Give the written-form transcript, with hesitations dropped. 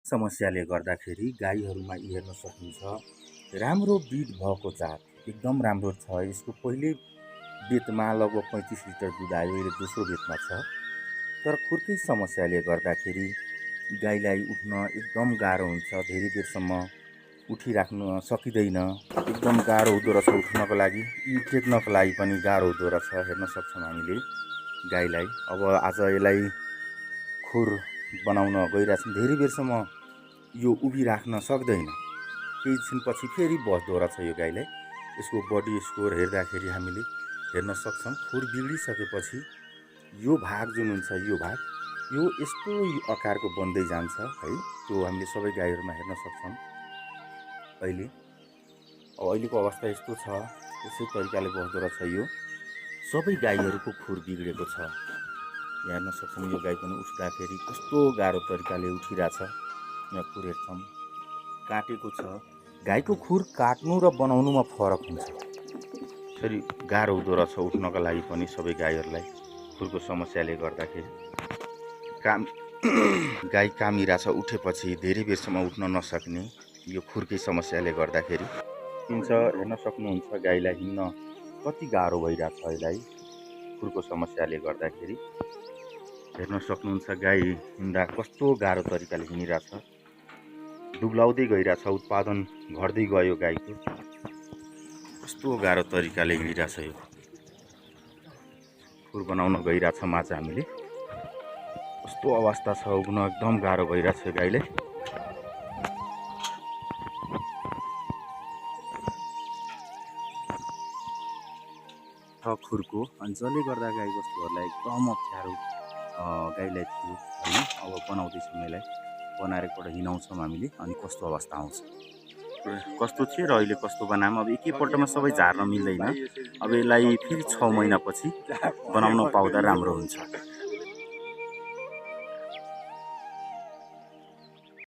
समस्याले गर्दाखेरि गाईहरूमा हेर्न सकिन्छ राम्रो ब्रिड भएको जात एकदम राम्रो छ। यसको पहिले बेतमा लगभग 35 लिटर दुध आयो, अहिले दोस्रो बेतमा छ। तर खुरकै समस्याले गर्दाखेरि गाईलाई उठ्न एकदम गाह्रो हुन्छ, धेरै बेरसम्म उठिराख्न सकिँदैन, एकदम गाह्रो हुँदो रहेछ उठ्नको लागि, टेक्नको लागि पनि गाह्रो हुँदो रहेछ। हेर्न सक्छौँ हामीले गाईलाई। अब आज यसलाई खोर बनाउन गइरहेछौँ, धेरै बेरसम्म यो उभिराख्न सक्दैन, केही छिनपछि फेरि बस्दो रहेछ यो गाईलाई। यसको बडी स्कोर हेर्दाखेरि हामीले हेर्न सक्छौँ खुर बिग्रिसकेपछि यो भाग जुन हुन्छ यो यस्तो आकारको बन्दै जान्छ है। त्यो हामीले सबै गाईहरूमा हेर्न सक्छौँ। अहिलेको अवस्था यस्तो छ, यसै तरिकाले बस्दो रहेछ यो। सबै गाईहरूको खुर बिग्रेको छ। यहाँ हेर्न सक्छौँ यो गाई पनि उठ्दाखेरि कस्तो गाह्रो तरिकाले उठिरहेछ। यहाँ खुर हेर्छौँ काटेको छ। गाईको खुर काट्नु र बनाउनुमा फरक हुन्छ, फेरि गाह्रो हुँदो रहेछ उठ्नको लागि पनि सबै गाईहरूलाई खुरको समस्याले गर्दाखेरि। गाई कामिरहेछ, उठेपछि धेरै बेरसम्म उठ्न नसक्ने यो खुरकै समस्याले गर्दाखेरि हिँड्छ। हेर्न सक्नुहुन्छ गाईलाई हिँड्न कति गाह्रो भइरहेछ यसलाई खुरको समस्याले गर्दाखेरि। हेर्न सक्नुहुन्छ गाई हिँड्दा कस्तो गाह्रो तरिकाले हिँडिरहेछ, दुब्लाउँदै गइरहेछ, उत्पादन घट्दै गयो गाईको। कस्तो गाह्रो तरिकाले हिँडिरहेछ यो। खुर बनाउन गइरहेछ माझ हामीले, कस्तो अवस्था छ, उठ्न एकदम गाह्रो भइरहेछ गाईले। खुरको अनि जसले गर्दा गाईबस्तुहरूलाई एकदम अप्ठ्यारो गाईलाई थियो होइन। अब बनाउँदैछौँ, यसलाई बनाएर एकपल्ट हिँडाउँछौँ हामीले, अनि कस्तो अवस्था आउँछ, कस्तो थियो र अहिले कस्तो बनाऊँ। अब एकैपल्टमा सबै झार्न मिल्दैन, अब यसलाई फेरि 6 महिनापछि बनाउन पाउँदा राम्रो हुन्छ।